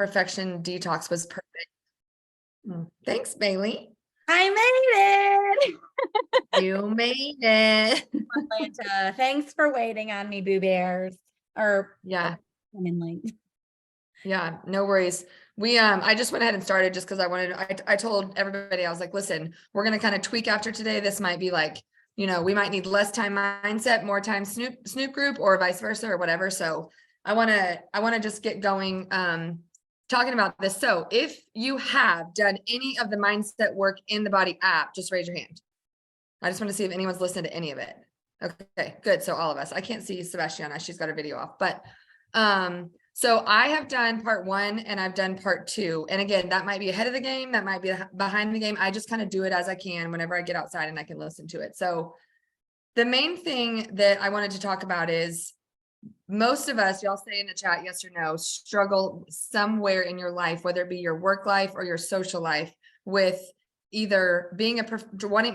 perfection detox was perfect. Thanks, Bailey. I made it. You made it. Atlanta. Thanks for waiting on me, Boo Bears. Or Yeah. women late. Yeah, no worries. I just went ahead and started just because I told everybody, I was like, listen, we're going to kind of tweak after today. This might be like, we might need less time mindset, more time Snoop Group, or vice versa or whatever. So I want to just get going, talking about this. So if you have done any of the mindset work in the Body app, just raise your hand. I just want to see if anyone's listened to any of it. Okay, good. So all of us. I can't see Sebastiana. She's got her video off, but so I have done part 1 and I've done part 2. And again, that might be ahead of the game. That might be behind the game. I just kind of do it as I can whenever I get outside and I can listen to it. So the main thing that I wanted to talk about is most of us, y'all say in the chat, yes or no, struggle somewhere in your life, whether it be your work life or your social life, with either being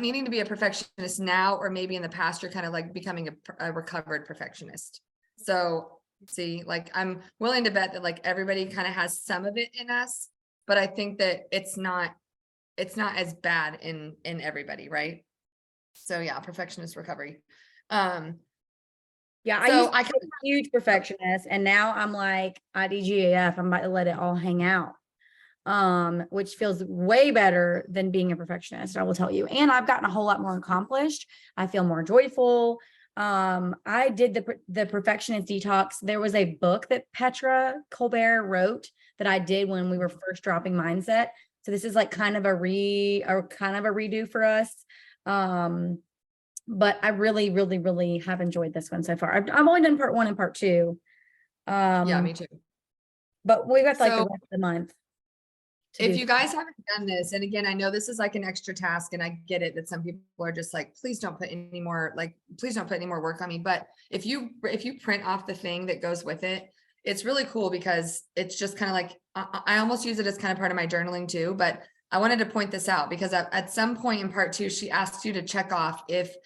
needing to be a perfectionist now, or maybe in the past, you're kind of like becoming a recovered perfectionist. So see, like, I'm willing to bet that like everybody kind of has some of it in us, but I think that it's not as bad in everybody, right? So yeah, perfectionist recovery. Yeah, So I used to be a huge perfectionist, and now I'm like IDGAF. I'm about to let it all hang out, which feels way better than being a perfectionist, I will tell you. And I've gotten a whole lot more accomplished. I feel more joyful. I did the perfectionist detox. There was a book that Petra Colbert wrote that I did when we were first dropping mindset. So this is like kind of a redo for us. But I really, really, really have enjoyed this one so far. I've only done part 1 and part 2. Yeah, me too. But we've got like the rest of the month. If you guys haven't done this, and again, I know this is like an extra task, and I get it that some people are just like, please don't put any more work on me. But if you print off the thing that goes with it, it's really cool, because it's just kind of like, I almost use it as kind of part of my journaling too. But I wanted to point this out because at some point in part 2, she asked you to check off if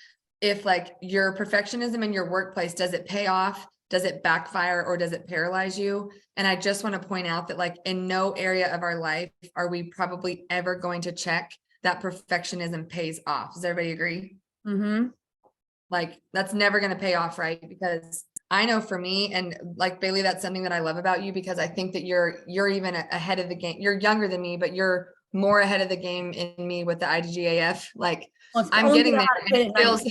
like your perfectionism in your workplace, does it pay off? Does it backfire, or does it paralyze you? And I just want to point out that like in no area of our life are we probably ever going to check that perfectionism pays off. Does everybody agree? Mm-hmm. Like that's never going to pay off, right? Because I know for me, and like Bailey, that's something that I love about you, because I think that you're even ahead of the game. You're younger than me, but you're more ahead of the game in me with the IDGAF. Like, well, I'm getting there. It feels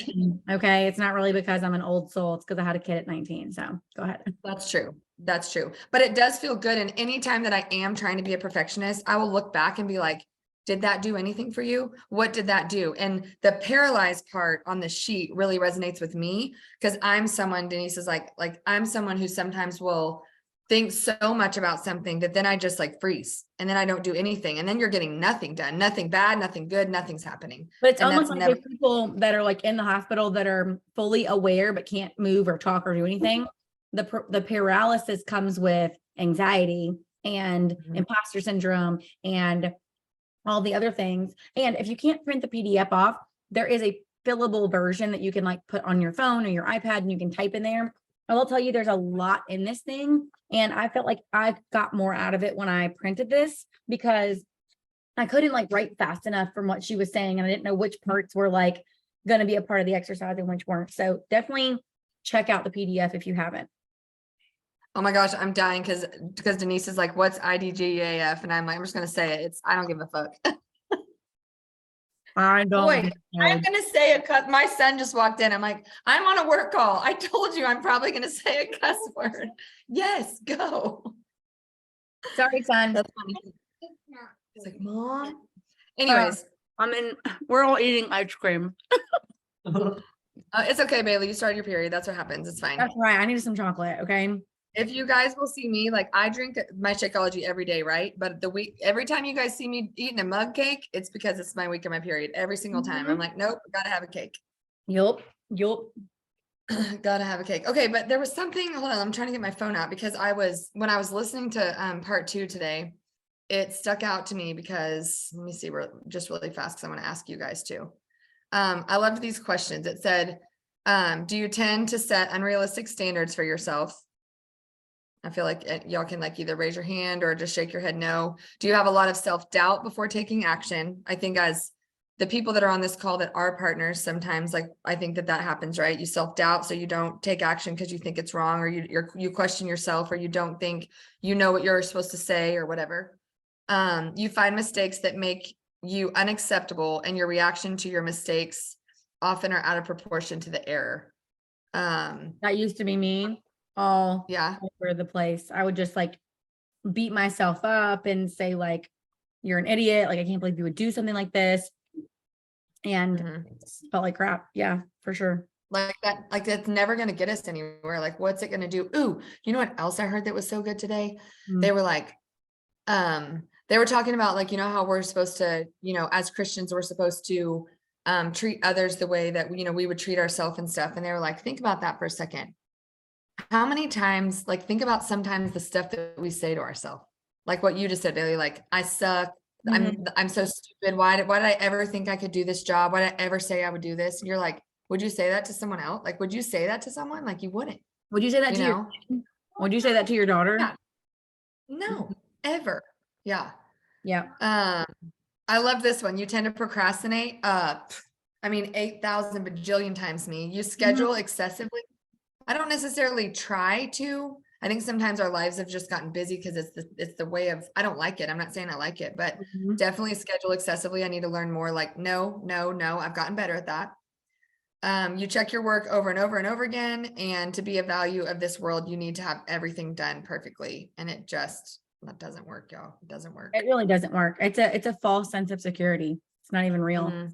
okay. It's not really because I'm an old soul. It's because I had a kid at 19. So go ahead. That's true. That's true. But it does feel good. And anytime that I am trying to be a perfectionist, I will look back and be like, did that do anything for you? What did that do? And the paralyzed part on the sheet really resonates with me, because I'm someone, Denise is like I'm someone who sometimes will think so much about something that then I just like freeze, and then I don't do anything. And then you're getting nothing done, nothing bad, nothing good, nothing's happening. But it's almost like there's people that are like in the hospital that are fully aware, but can't move or talk or do anything. The paralysis comes with anxiety and imposter syndrome and all the other things. And if you can't print the PDF off, there is a fillable version that you can like put on your phone or your iPad, and you can type in there. I will tell you, there's a lot in this thing. And I felt like I got more out of it when I printed this, because I couldn't like write fast enough from what she was saying. And I didn't know which parts were like going to be a part of the exercise and which weren't. So definitely check out the PDF if you haven't. Oh my gosh, I'm dying because Denise is like, what's IDGAF? And I'm like, I'm just going to say it. I don't give a fuck. I don't. Boy, I'm going to say a cuss. My son just walked in. I'm like, I'm on a work call. I told you I'm probably going to say a cuss word. Yes, go. Sorry, son. That's funny. He's like, Mom. Anyways. We're all eating ice cream. It's okay, Bailey. You started your period. That's what happens. It's fine. That's right. I needed some chocolate. Okay. If you guys will see me, like I drink my Shakeology every day, right? But every time you guys see me eating a mug cake, it's because it's my week of my period. Every single time. I'm like, nope, gotta have a cake. Yup. Gotta have a cake. Okay, but there was something, hold on, I'm trying to get my phone out, because when I was listening to part 2 today, it stuck out to me because, let me see, just really fast, because I want to ask you guys too. I loved these questions. It said, do you tend to set unrealistic standards for yourself? I feel like y'all can like either raise your hand or just shake your head no. Do you have a lot of self-doubt before taking action? I think as the people that are on this call that are partners, sometimes like I think that happens, right? You self-doubt, so you don't take action because you think it's wrong, or you question yourself, or you don't think you know what you're supposed to say or whatever. You find mistakes that make you unacceptable, and your reaction to your mistakes often are out of proportion to the error. That used to be me all Yeah. over the place. I would just like beat myself up and say like, you're an idiot. Like, I can't believe you would do something like this. And it felt like crap. Yeah, for sure. Like that's never going to get us anywhere. Like, what's it going to do? Ooh, you know what else I heard that was so good today? They were like, they were talking about like, you know, how we're supposed to, you know, as Christians, we're supposed to treat others the way that, you know, we would treat ourselves and stuff. And they were like, think about that for a second. How many times, like, think about sometimes the stuff that we say to ourselves, like what you just said, Bailey, like, I suck. I'm so stupid. Why did I ever think I could do this job? Why did I ever say I would do this? And you're like, would you say that to someone else? Like, would you say that to someone? Like, you wouldn't. Would you say that to would you say that to your daughter? Yeah. No, ever. Yeah. Yeah. I love this one. You tend to procrastinate. I mean, 8,000 bajillion times me. You schedule excessively. I don't necessarily try to. I think sometimes our lives have just gotten busy because it's the way of, I don't like it. I'm not saying I like it, but definitely schedule excessively. I need to learn more like, no. I've gotten better at that. You check your work over and over and over again. And to be a value of this world, you need to have everything done perfectly. And that doesn't work, y'all. It doesn't work. It really doesn't work. It's a false sense of security. It's not even real.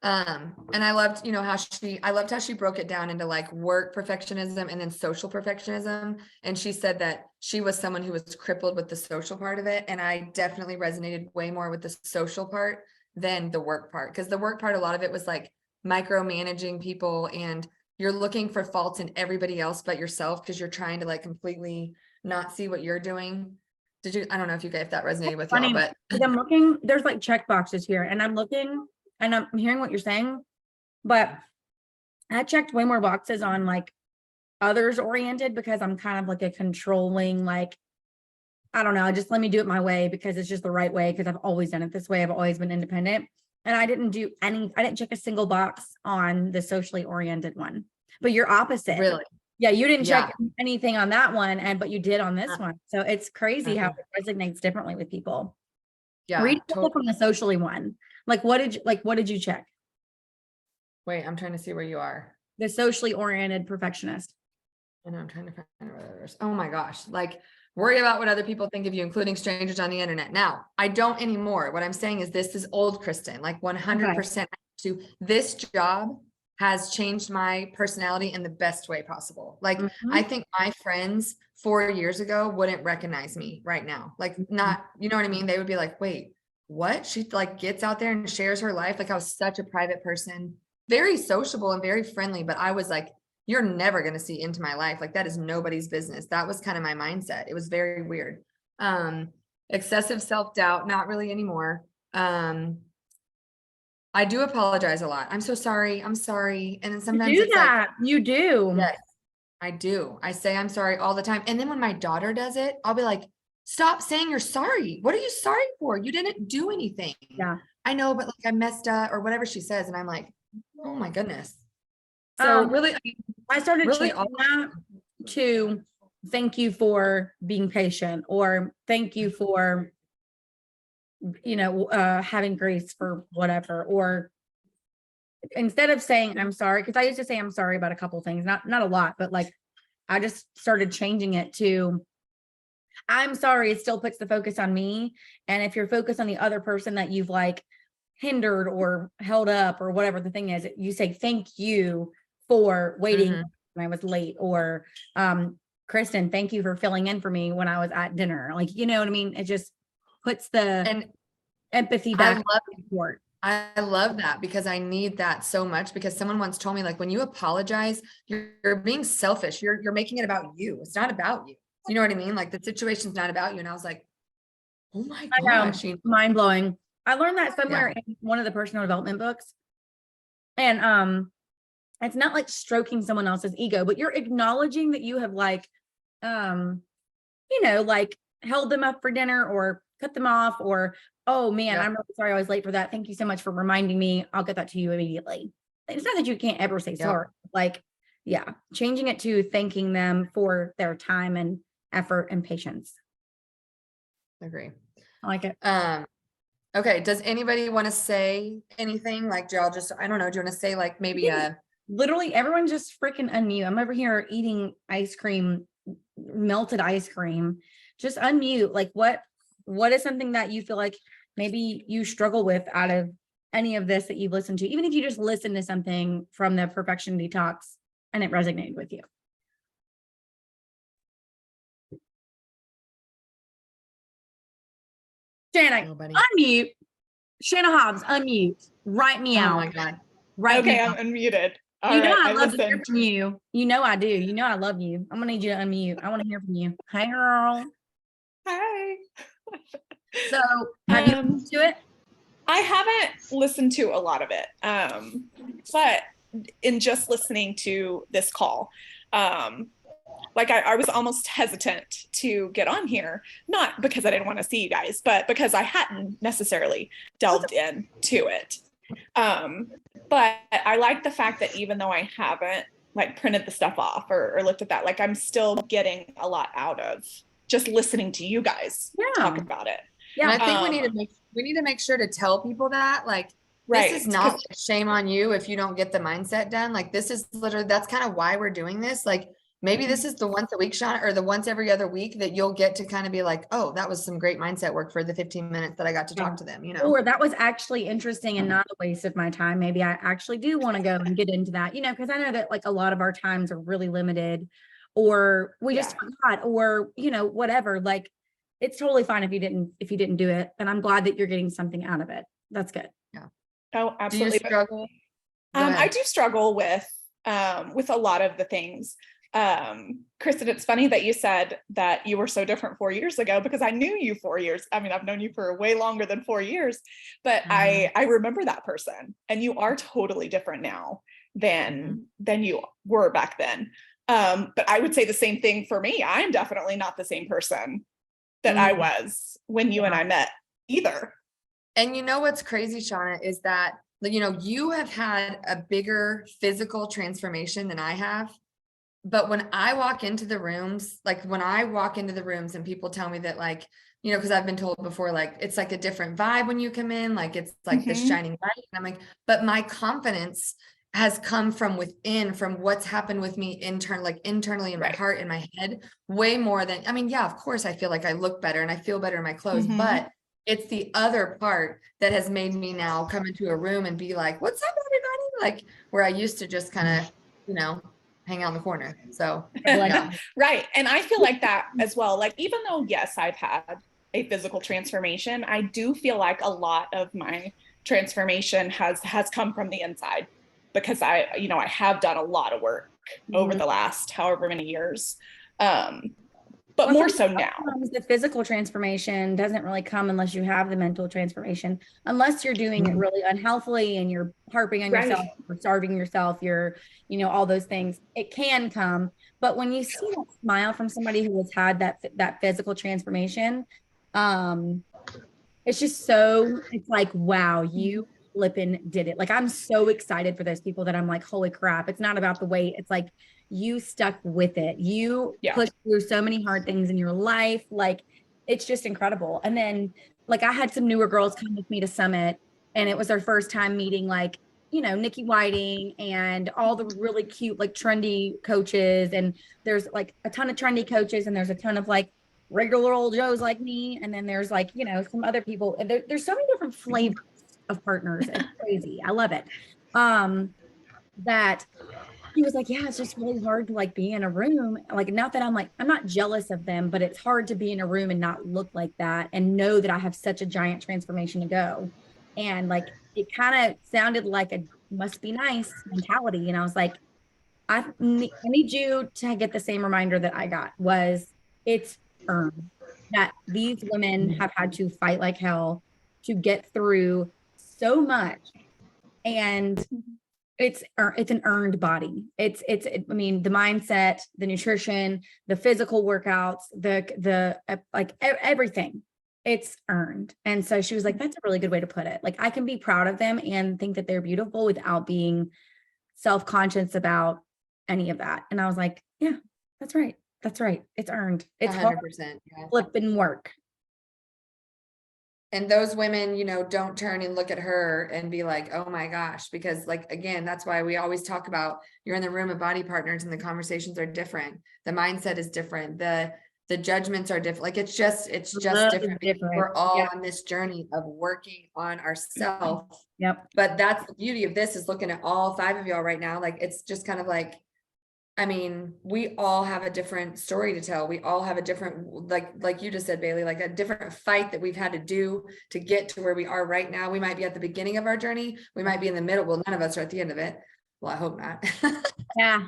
And I loved, you know, how she broke it down into like work perfectionism and then social perfectionism. And she said that she was someone who was crippled with the social part of it. And I definitely resonated way more with the social part than the work part. Because the work part, a lot of it was like micromanaging people, and you're looking for faults in everybody else but yourself because you're trying to like completely not see what you're doing. I don't know if that resonated with y'all, but I'm looking, there's like check boxes here, and I'm looking and I'm hearing what you're saying, but I checked way more boxes on like others oriented because I'm kind of like a controlling, like, I don't know, just let me do it my way because it's just the right way, because I've always done it this way. I've always been independent. And I didn't check a single box on the socially oriented one, but you're opposite. Really? Yeah. You didn't check anything on that one, but you did on this one. So it's crazy how it resonates differently with people. Yeah. Read from the socially one. Like, what did you check? Wait, I'm trying to see where you are. The socially oriented perfectionist. I know, I'm trying to find others. Oh my gosh. Like, worry about what other people think of you, including strangers on the internet. Now, I don't anymore. What I'm saying is this is old Kristen, like 100% to this job has changed my personality in the best way possible. Like, I think my friends 4 years ago wouldn't recognize me right now. Like, not, you know what I mean? They would be like, wait, what? She like gets out there and shares her life. Like, I was such a private person, very sociable and very friendly, but I was like, you're never going to see into my life. Like, that is nobody's business. That was kind of my mindset. It was very weird. Excessive self-doubt, not really anymore. I do apologize a lot. I'm so sorry. I'm sorry. And then sometimes you do that. Like, you do. Yes, I do. I say I'm sorry all the time. And then when my daughter does it, I'll be like, stop saying you're sorry. What are you sorry for? You didn't do anything. Yeah, I know, but like I messed up or whatever she says. And I'm like, oh my goodness. So really, I started really that to thank you for being patient, or thank you for, you know, having grace for whatever, or instead of saying I'm sorry, because I used to say I'm sorry about a couple things, not a lot, but like I just started changing it to I'm sorry. It still puts the focus on me. And if you're focused on the other person that you've like hindered or held up or whatever the thing is, you say thank you for waiting when I was late, or Kristen, thank you for filling in for me when I was at dinner. Like, you know what I mean? It just puts the empathy back. I love that, because I need that so much, because someone once told me, like, when you apologize, you're being selfish. You're making it about you. It's not about you. You know what I mean? Like, the situation's not about you. And I was like, oh my gosh. Mind blowing. I learned that somewhere in one of the personal development books. And it's not like stroking someone else's ego, but you're acknowledging that you have like like held them up for dinner or cut them off, or, oh man, Yep. I'm really sorry I was late for that. Thank you so much for reminding me. I'll get that to you immediately. It's not that you can't ever say sorry. Like, yeah, changing it to thanking them for their time and effort and patience. Agree. I like it. Okay. Does anybody want to say anything? Like, do y'all just, I don't know, do you want to say like maybe literally everyone just freaking unmute. I'm over here eating ice cream, melted ice cream. Just unmute. Like what is something that you feel like maybe you struggle with out of any of this that you've listened to, even if you just listen to something from the Perfection Detox and it resonated with you? Shanna, unmute. Shanna Hobbs, unmute. Write me out. Oh my God. Right. Okay, I'm unmuted. All right, I love to hear from you. You know I do. You know I love you. I'm gonna need you to unmute. I want to hear from you. Hi, girl. Hi. So, have you listened to it? I haven't listened to a lot of it, but in just listening to this call, like I was almost hesitant to get on here, not because I didn't want to see you guys, but because I hadn't necessarily delved into it. But I like the fact that even though I haven't like printed the stuff off or looked at that, like I'm still getting a lot out of just listening to you guys talk about it. Yeah. And I think we need to make sure to tell people that, like, right. This is not shame on you if you don't get the mindset done. Like, this is literally, that's kind of why we're doing this. Like, maybe this is the once a week shot or the once every other week that you'll get to kind of be like, oh, that was some great mindset work for the 15 minutes that I got to talk to them, you know? Or that was actually interesting and not a waste of my time. Maybe I actually do want to go and get into that, because I know that like a lot of our times are really limited, or we just forgot, or, whatever. Like, it's totally fine if you didn't do it. And I'm glad that you're getting something out of it. That's good. Yeah. Oh, absolutely. Do you struggle? I do struggle with a lot of the things. Kristen, it's funny that you said that you were so different 4 years ago, because I knew you 4 years. I mean, I've known you for way longer than 4 years, but I remember that person, and you are totally different now than you were back then. But I would say the same thing for me. I'm definitely not the same person that I was when you and I met either. And you know what's crazy, Shauna, is that, you have had a bigger physical transformation than I have. But when I walk into the rooms, and people tell me that, like, because I've been told before, like, it's like a different vibe when you come in, like, it's like this shining light. And I'm like, but my confidence has come from within, from what's happened with me internally in my heart, in my head, way more than, I mean, yeah, of course I feel like I look better and I feel better in my clothes, but it's the other part that has made me now come into a room and be like, what's up, everybody? Like, where I used to just kind of, hang out in the corner. So, right. And I feel like that as well. Like, even though, yes, I've had a physical transformation, I do feel like a lot of my transformation has come from the inside, because I have done a lot of work over the last however many years. But more so now. The physical transformation doesn't really come unless you have the mental transformation, unless you're doing it really unhealthily and you're harping on yourself, or starving yourself, you're, all those things. It can come. But when you see that smile from somebody who has had that physical transformation, it's just it's like, wow, you flipping did it. Like, I'm so excited for those people that I'm like, holy crap. It's not about the weight. It's like, you stuck with it. You pushed through so many hard things in your life. Like, it's just incredible. And then, like, I had some newer girls come with me to Summit, and it was their first time meeting, like, Nikki Whiting and all the really cute, like, trendy coaches. And there's like a ton of trendy coaches, and there's a ton of like regular old Joes like me. And then there's like, some other people. And there's so many different flavors of partners. It's crazy. I love it. That he was like, yeah, it's just really hard to like be in a room. Like, not that I'm not jealous of them, but it's hard to be in a room and not look like that and know that I have such a giant transformation to go. And like, it kind of sounded like a must be nice mentality. And I was like, I need you to get the same reminder that I got, was it's earned, that these women have had to fight like hell to get through so much. And it's an earned body. I mean, the mindset, the nutrition, the physical workouts, the like everything, it's earned. And so she was like, that's a really good way to put it. Like, I can be proud of them and think that they're beautiful without being self-conscious about any of that. And I was like, yeah, that's right. That's right. It's earned. It's hard 100%. Yeah. flipping work. And those women, you know, don't turn and look at her and be like, oh my gosh, because like, again, that's why we always talk about, you're in the room of body partners and the conversations are different. The mindset is different. The judgments are different. Like, it's just Love is different. Because different. we're all Yeah. on this journey of working on ourselves. Yep. But that's the beauty of this, is looking at all 5 of y'all right now. Like, it's just kind of like, I mean, we all have a different story to tell. We all have a different, like you just said, Bailey, like a different fight that we've had to do to get to where we are right now. We might be at the beginning of our journey. We might be in the middle. Well, none of us are at the end of it. Well, I hope not. Yeah.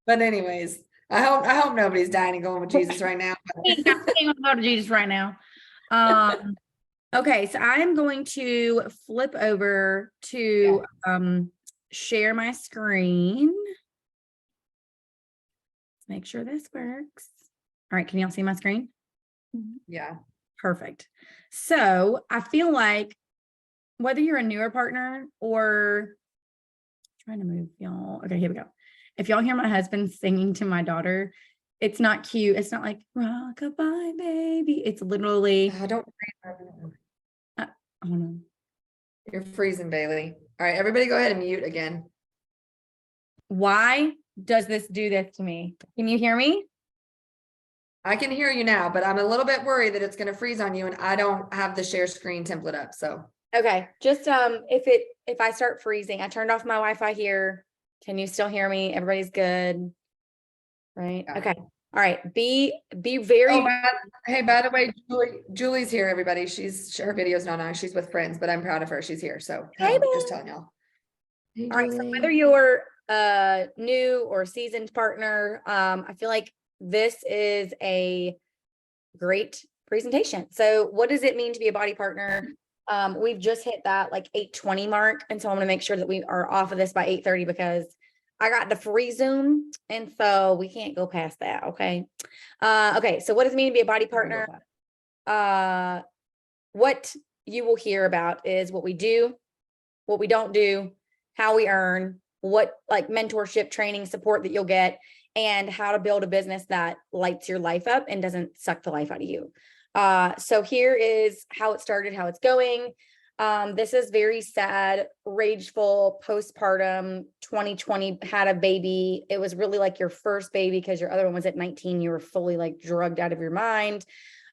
But anyways, I hope nobody's dying and going with Jesus right now. I'm going to go to Jesus right now. Okay, so I'm going to flip over to share my screen. Let's make sure this works. All right, can y'all see my screen? Yeah. Perfect. So I feel like whether you're a newer partner or trying to move y'all. Okay, here we go. If y'all hear my husband singing to my daughter, it's not cute. It's not like rock-a-bye baby. It's literally, Don't. oh no. You're freezing, Bailey. All right, everybody go ahead and mute again. Why does this do this to me? Can you hear me? I can hear you now, but I'm a little bit worried that it's going to freeze on you, and I don't have the share screen template up. So Okay, just if I start freezing, I turned off my Wi-Fi here. Can you still hear me? Everybody's good, right? Yeah. Okay. All right. Be very. Hey, by the way, Julie's here. Everybody, her video's not on. She's with friends, but I'm proud of her. She's here. So Hey, just telling y'all. Hey, all right. So whether you're a new or seasoned partner, I feel like this is a great presentation. So what does it mean to be a body partner? We've just hit that like 8:20 mark. And so I'm going to make sure that we are off of this by 8:30 because I got the free Zoom. And so we can't go past that. Okay. Okay. So what does it mean to be a body partner? What you will hear about is what we do, what we don't do, how we earn, what like mentorship, training, support that you'll get, and how to build a business that lights your life up and doesn't suck the life out of you. So here is how it started, how it's going. This is very sad, rageful, postpartum, 2020, had a baby. It was really like your first baby because your other one was at 19. You were fully like drugged out of your mind.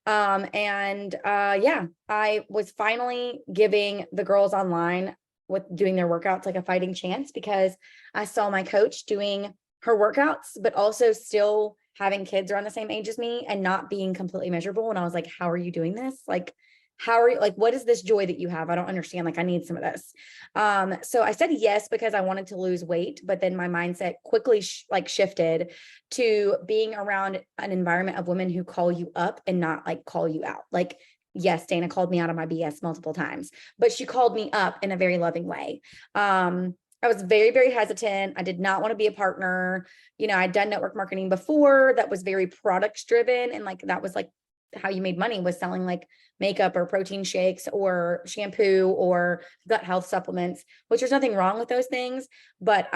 Yeah, I was finally giving the girls online with doing their workouts like a fighting chance because I saw my coach doing her workouts, but also still having kids around the same age as me and not being completely miserable. And I was like, how are you doing this? Like, how are you, like, what is this joy that you have? I don't understand. Like, I need some of this. So I said yes, because I wanted to lose weight, but then my mindset quickly shifted to being around an environment of women who call you up and not like call you out. Like, yes, Dana called me out of my BS multiple times, but she called me up in a very loving way. I was very, very hesitant. I did not want to be a partner. You know, I'd done network marketing before that was very products driven. And like, that was like how you made money, was selling like makeup or protein shakes or shampoo or gut health supplements, which there's nothing wrong with those things. But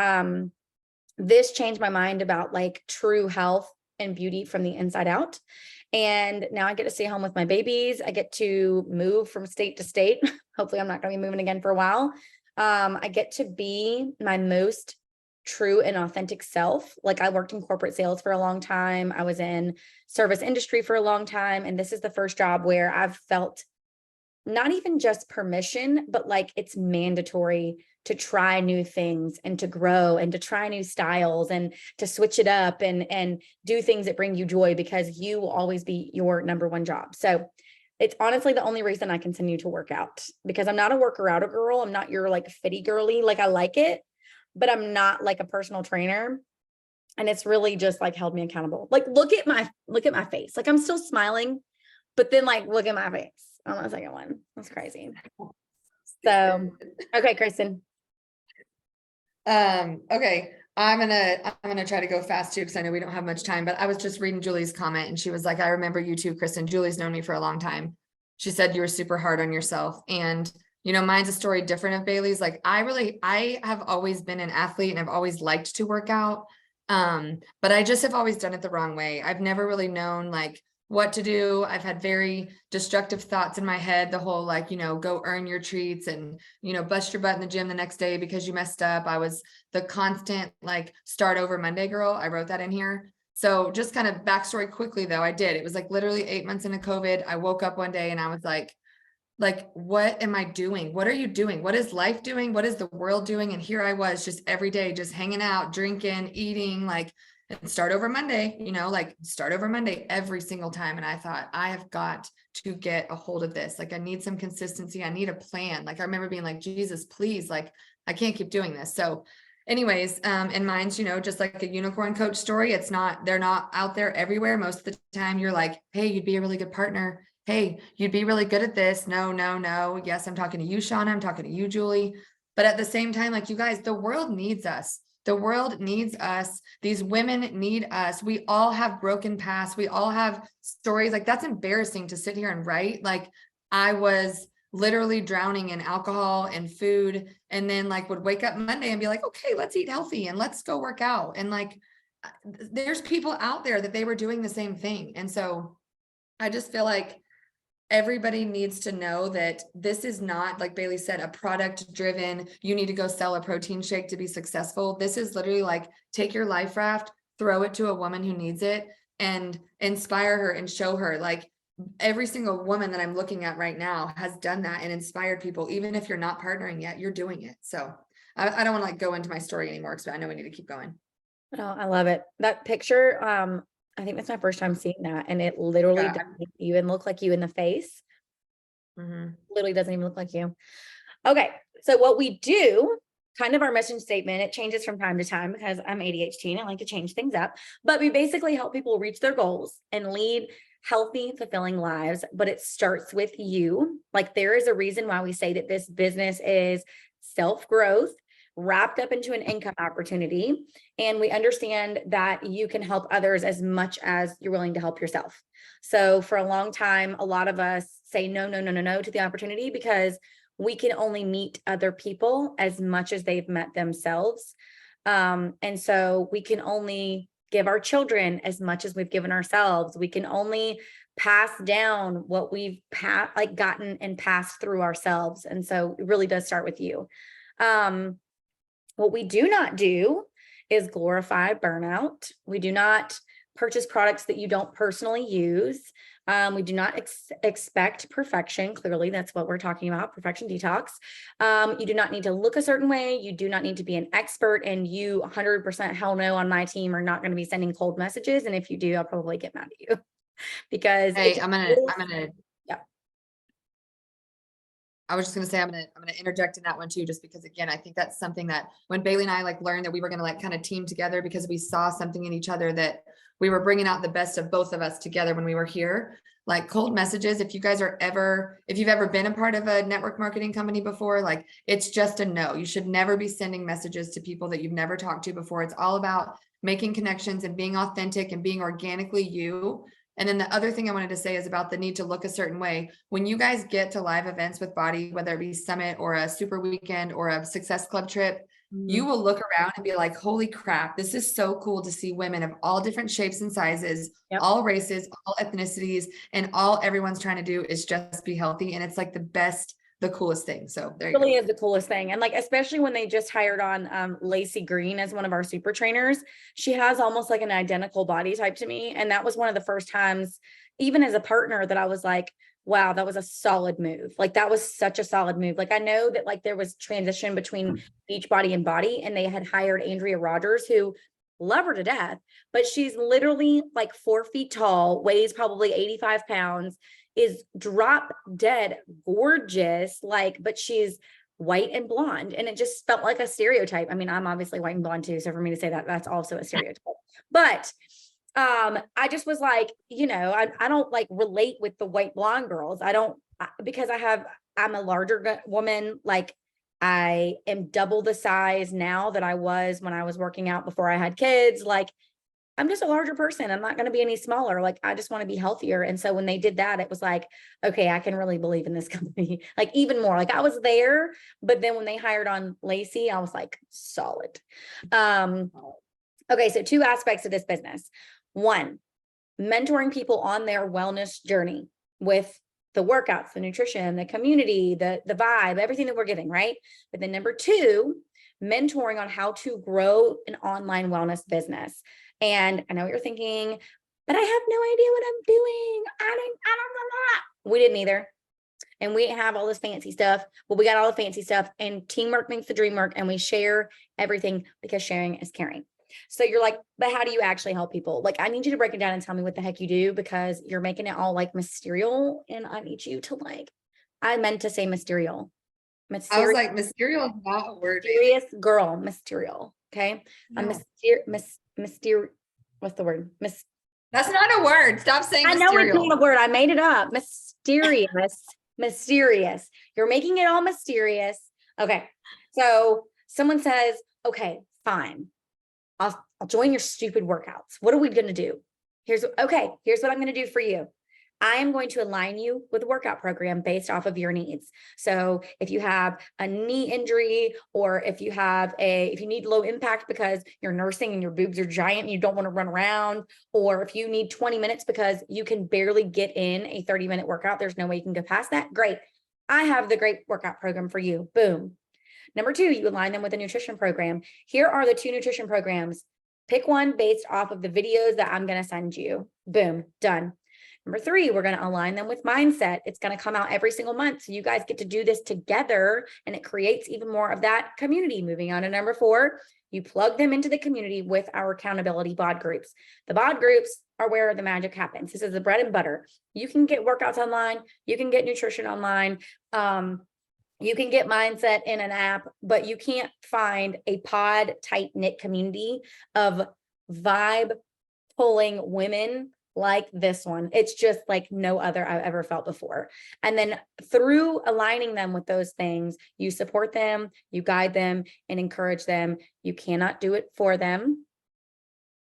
this changed my mind about like true health and beauty from the inside out. And now I get to stay home with my babies. I get to move from state to state. Hopefully I'm not going to be moving again for a while. I get to be my most true and authentic self. Like, I worked in corporate sales for a long time. I was in service industry for a long time. And this is the first job where I've felt not even just permission, but like it's mandatory to try new things and to grow and to try new styles and to switch it up and do things that bring you joy, because you will always be your number one job. So it's honestly the only reason I continue to work out, because I'm not a worker out girl. I'm not your like fitty girly. Like, I like it, but I'm not like a personal trainer. And it's really just like held me accountable. Like, look at my face. Like, I'm still smiling, but then like, look at my face on the second one. That's crazy. So, okay, Kristen. Okay. I'm gonna try to go fast too, because I know we don't have much time, but I was just reading Julie's comment and she was like, I remember you too, Kristen. Julie's known me for a long time. She said you were super hard on yourself. And mine's a story different of Bailey's. Like I have always been an athlete and I've always liked to work out. But I just have always done it the wrong way. I've never really known like what to do. I've had very destructive thoughts in my head, the whole like, go earn your treats and, bust your butt in the gym the next day because you messed up. I was the constant like start over Monday girl. I wrote that in here. So just kind of backstory quickly though, I did. It was like literally 8 months into COVID. I woke up one day and I was like, what am I doing? What are you doing? What is life doing? What is the world doing? And here I was just every day, just hanging out, drinking, eating, like, and start over Monday, like start over Monday every single time. And I thought, I have got to get a hold of this. Like, I need some consistency. I need a plan. Like, I remember being like, Jesus, please, like, I can't keep doing this. So anyways, and mine's, just like a unicorn coach story. They're not out there everywhere. Most of the time you're like, hey, you'd be a really good partner. Hey, you'd be really good at this. No, no, no. Yes, I'm talking to you, Shauna. I'm talking to you, Julie. But at the same time, like, you guys, the world needs us. The world needs us. These women need us. We all have broken pasts. We all have stories. Like, that's embarrassing to sit here and write. Like, I was literally drowning in alcohol and food, and then like would wake up Monday and be like, okay, let's eat healthy and let's go work out. And like, there's people out there that they were doing the same thing. And so I just feel like everybody needs to know that this is not, like Bailey said, a product driven, you need to go sell a protein shake to be successful. This is literally like, take your life raft, throw it to a woman who needs it, and inspire her and show her. Like, every single woman that I'm looking at right now has done that and inspired people. Even if you're not partnering yet, you're doing it. So I don't want to like go into my story anymore, because I know we need to keep going. Oh, I love it. That picture, I think that's my first time seeing that. And it literally Yeah. doesn't even look like you in the face. Mhm. Literally doesn't even look like you. Okay. So what we do, kind of our mission statement, it changes from time to time because I'm ADHD and I like to change things up, but we basically help people reach their goals and lead healthy, fulfilling lives. But it starts with you. Like, there is a reason why we say that this business is self-growth wrapped up into an income opportunity. And we understand that you can help others as much as you're willing to help yourself. So for a long time, a lot of us say no, no, no, no, no to the opportunity because we can only meet other people as much as they've met themselves. And so we can only give our children as much as we've given ourselves. We can only pass down what we've gotten and passed through ourselves. And so it really does start with you. What we do not do is glorify burnout. We do not purchase products that you don't personally use. We do not expect perfection. Clearly, that's what we're talking about, perfection detox. You do not need to look a certain way. You do not need to be an expert, and you 100% hell no on my team are not going to be sending cold messages. And if you do, I'll probably get mad at you because Hey, yeah. I was just gonna say, I'm gonna interject in that one too, just because again, I think that's something that when Bailey and I like learned that we were gonna like kind of team together, because we saw something in each other that we were bringing out the best of both of us together when we were here. Like, cold messages, if you've ever been a part of a network marketing company before, like, it's just a no. You should never be sending messages to people that you've never talked to before. It's all about making connections and being authentic and being organically you. And then the other thing I wanted to say is about the need to look a certain way. When you guys get to live events with Body, whether it be Summit or a Super Weekend or a Success Club trip, you will look around and be like, holy crap, this is so cool to see women of all different shapes and sizes, Yep. all races, all ethnicities, and all everyone's trying to do is just be healthy. And it's like the best, the coolest thing. So there you Really go. is the coolest thing. And like, especially when they just hired on Lacey Green as one of our super trainers, she has almost like an identical body type to me. And that was one of the first times, even as a partner, that I was like, wow, that was a solid move. Like, that was such a solid move. Like, I know that like there was transition between Beachbody and Body, and they had hired Andrea Rogers, who love her to death, but she's literally like 4 feet tall, weighs probably 85 pounds, is drop dead gorgeous, like, but she's white and blonde. And it just felt like a stereotype. I mean, I'm obviously white and blonde too. So for me to say that, that's also a stereotype. But I just was like, I don't like relate with the white blonde girls. I don't, because I'm a larger woman. Like, I am double the size now that I was when I was working out before I had kids. Like, I'm just a larger person. I'm not going to be any smaller. Like, I just want to be healthier. And so when they did that, it was like, okay, I can really believe in this company, like even more. Like, I was there, but then when they hired on Lacey, I was like, solid. Okay, so 2 aspects of this business. 1, mentoring people on their wellness journey with the workouts, the nutrition, the community, the vibe, everything that we're giving, right? But then number 2, mentoring on how to grow an online wellness business. And I know what you're thinking, but I have no idea what I'm doing. I don't know. We didn't either. And we have all this fancy stuff. Well, we got all the fancy stuff, and teamwork makes the dream work, and we share everything because sharing is caring. So you're like, but how do you actually help people? Like, I need you to break it down and tell me what the heck you do, because you're making it all like mysterious. And I need you to like, I meant to say mysterious. I was like, mysterious is not a word. Mysterious girl, mysterious. Okay. No. A what's the word? That's not a word. Stop saying I know it's mysterious. not a word. I made it up. Mysterious. You're making it all mysterious. Okay. So someone says, okay, fine. I'll join your stupid workouts. What are we going to do? Here's what I'm going to do for you. I am going to align you with a workout program based off of your needs. So if you have a knee injury, or if you need low impact because you're nursing and your boobs are giant and you don't want to run around, or if you need 20 minutes because you can barely get in a 30-minute workout, there's no way you can go past that. Great. I have the great workout program for you. Boom. Number 2, you align them with a nutrition program. Here are the 2 nutrition programs. Pick one based off of the videos that I'm going to send you. Boom, done. Number 3, we're going to align them with mindset. It's going to come out every single month. So you guys get to do this together, and it creates even more of that community. Moving on to number 4, you plug them into the community with our accountability bod groups. The bod groups are where the magic happens. This is the bread and butter. You can get workouts online. You can get nutrition online. You can get mindset in an app, but you can't find a pod tight knit community of vibe pulling women like this one. It's just like no other I've ever felt before. And then through aligning them with those things, you support them, you guide them, and encourage them. You cannot do it for them.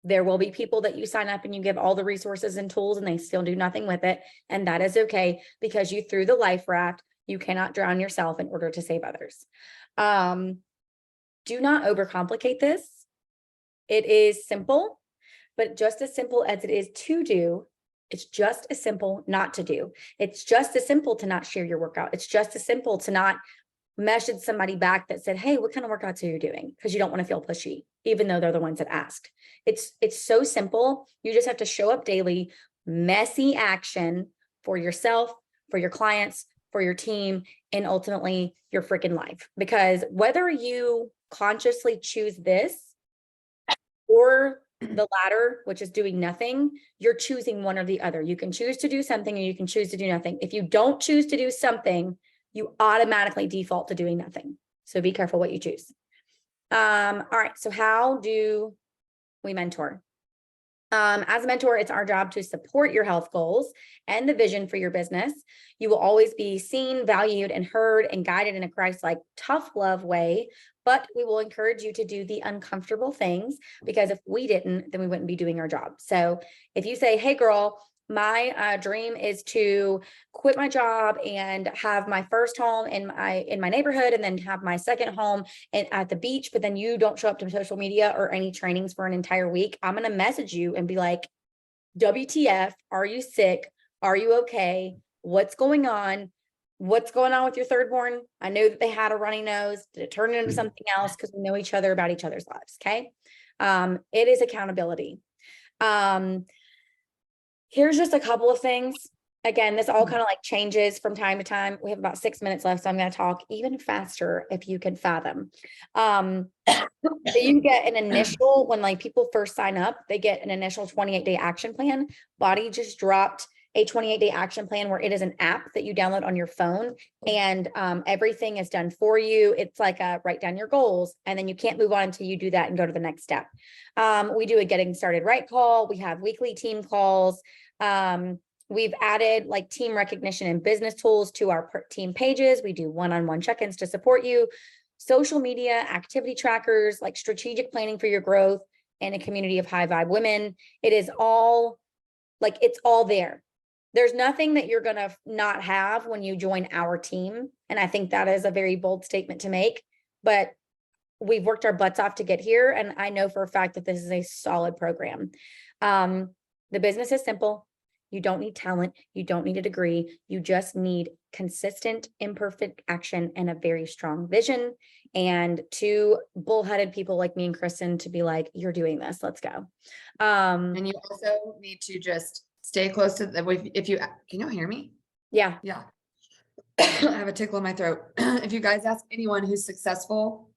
There will be people that you sign up and you give all the resources and tools and they still do nothing with it. And that is okay, because you threw the life raft. You cannot drown yourself in order to save others. Do not overcomplicate this. It is simple, but just as simple as it is to do, it's just as simple not to do. It's just as simple to not share your workout. It's just as simple to not message somebody back that said, hey, what kind of workouts are you doing? Because you don't want to feel pushy, even though they're the ones that asked. It's so simple. You just have to show up daily, messy action for yourself, for your clients, for your team, and ultimately your freaking life. Because whether you consciously choose this or the latter, which is doing nothing, you're choosing one or the other. You can choose to do something and you can choose to do nothing. If you don't choose to do something, you automatically default to doing nothing. So be careful what you choose. All right. So how do we mentor? As a mentor, it's our job to support your health goals and the vision for your business. You will always be seen, valued, and heard and guided in a Christ-like, tough love way, but we will encourage you to do the uncomfortable things, because if we didn't, then we wouldn't be doing our job. So if you say, hey girl, my dream is to quit my job and have my first home in my neighborhood, and then have my second home at the beach, but then you don't show up to social media or any trainings for an entire week, I'm going to message you and be like, WTF, are you sick? Are you okay? What's going on? What's going on with your third born? I know that they had a runny nose. Did it turn into something else? Because we know each other about each other's lives. Okay. It is accountability. Here's just a couple of things. Again, this all kind of like changes from time to time. We have about 6 minutes left, so I'm going to talk even faster if you can fathom. So you get an initial, when like people first sign up, they get an initial 28-day action plan. Body just dropped a 28-day action plan where it is an app that you download on your phone, and everything is done for you. It's like write down your goals, and then you can't move on until you do that and go to the next step. We do a getting started right call. We have weekly team calls. We've added like team recognition and business tools to our team pages. We do one-on-one check-ins to support you. social media, activity trackers, like strategic planning for your growth, and a community of high vibe women. It is all like, it's all there. There's nothing that you're going to not have when you join our team. And I think that is a very bold statement to make, but we've worked our butts off to get here. And I know for a fact that this is a solid program. The business is simple. You don't need talent. You don't need a degree. You just need consistent, imperfect action and a very strong vision, and two bullheaded people like me and Kristen to be like, you're doing this, let's go. And you also need to just stay close to the, if you, can you hear me? Yeah. Yeah. I have a tickle in my throat. If you guys ask anyone who's successful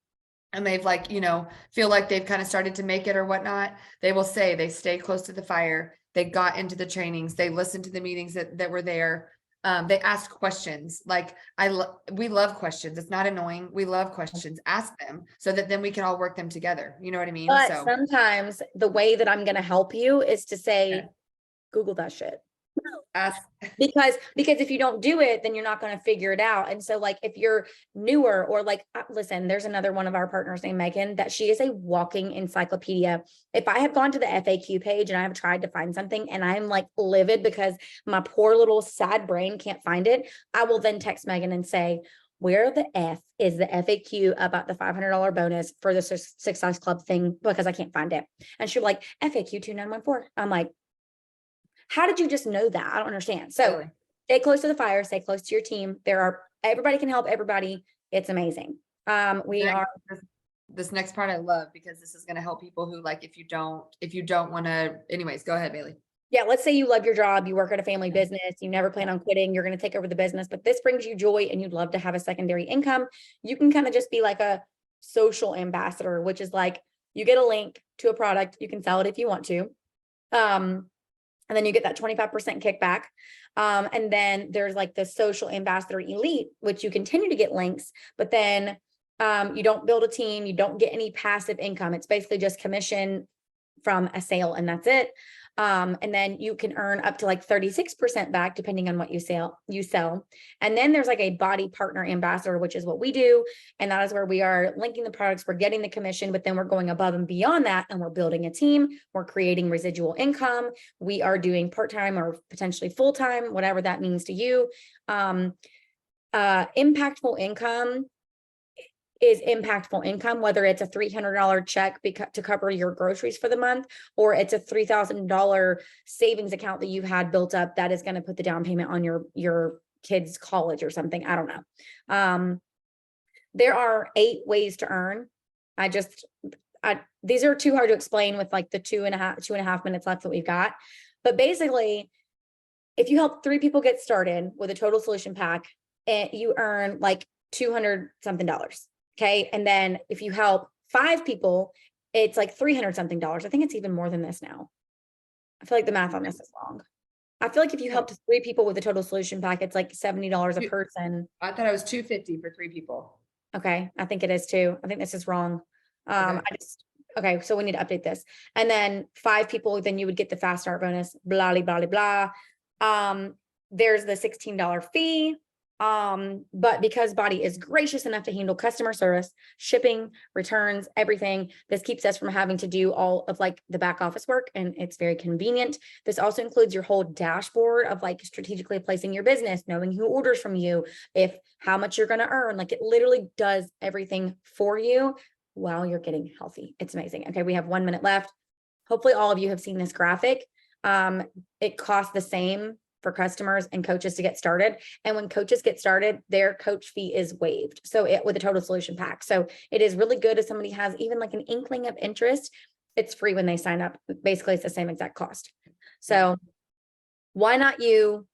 and they've like, you know, feel like they've kind of started to make it or whatnot, they will say they stay close to the fire. They got into the trainings. They listened to the meetings that were there. They asked questions. Like we love questions. It's not annoying. We love questions. Ask them so that then we can all work them together. You know what I mean? But So sometimes the way that I'm going to help you is to say, yeah. Google that shit. Ask. Because if you don't do it, then you're not going to figure it out. And so like, if you're newer or like, listen, there's another one of our partners named Megan that she is a walking encyclopedia. If I have gone to the FAQ page and I have tried to find something and I'm like livid because my poor little sad brain can't find it, I will then text Megan and say, where the F is the FAQ about the $500 bonus for the Success Club thing? Because I can't find it. And she'll be like, FAQ 2914. I'm like, how did you just know that? I don't understand. So Totally. Stay close to the fire, stay close to your team. Everybody can help everybody. It's amazing. This next part I love because this is going to help people who like, if you don't want to, anyways, go ahead, Bailey. Yeah. Let's say you love your job. You work at a family business. You never plan on quitting. You're going to take over the business, but this brings you joy and you'd love to have a secondary income. You can kind of just be like a social ambassador, which is like, you get a link to a product. You can sell it if you want to. And then you get that 25% kickback. And then there's like the social ambassador elite, which you continue to get links, but then you don't build a team. You don't get any passive income. It's basically just commission from a sale and that's it. And then you can earn up to like 36% back depending on what you sell. And then there's like a body partner ambassador, which is what we do. And that is where we are linking the products, we're getting the commission, but then we're going above and beyond that. And we're building a team, we're creating residual income. We are doing part-time or potentially full-time, whatever that means to you. Impactful income is impactful income, whether it's a $300 check to cover your groceries for the month, or it's a $3,000 savings account that you've had built up that is going to put the down payment on your kids' college or something. I don't know. There are 8 ways to earn. These are too hard to explain with like the two and a half minutes left that we've got. But basically, if you help 3 people get started with a total solution pack, you earn like $200 something. Okay. And then if you help 5 people, it's like $300 something. I think it's even more than this now. I feel like the math on this is wrong. I feel like if you helped 3 people with a total solution pack, it's like $70 a person. I thought it was $250 for 3 people. Okay. I think it is too. I think this is wrong. Okay. So we need to update this. And then 5 people, then you would get the fast start bonus, blah, blah, blah, blah. There's the $16 fee. But because Body is gracious enough to handle customer service, shipping, returns, everything, this keeps us from having to do all of like the back office work, and it's very convenient. This also includes your whole dashboard of like strategically placing your business, knowing who orders from you, how much you're going to earn. Like it literally does everything for you while you're getting healthy. It's amazing. Okay, we have 1 minute left. Hopefully all of you have seen this graphic. It costs the same for customers and coaches to get started. And when coaches get started, their coach fee is waived. So with a total solution pack. So it is really good if somebody has even like an inkling of interest, it's free when they sign up. Basically, it's the same exact cost. So why not you?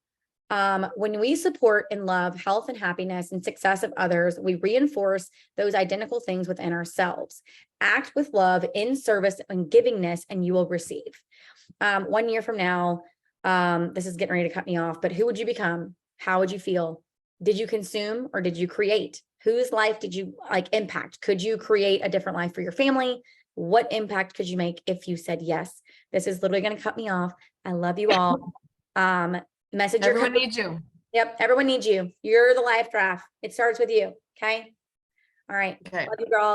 When we support and love health and happiness and success of others, we reinforce those identical things within ourselves. Act with love in service and givingness, and you will receive. 1 year from now, this is getting ready to cut me off, but who would you become? How would you feel? Did you consume or did you create? Whose life did you like impact? Could you create a different life for your family? What impact could you make if you said yes? This is literally going to cut me off. I love you all. Message Everyone needs you. Yep. Everyone needs you. You're the life draft. It starts with you. Okay. All right. Okay. Love you, girls.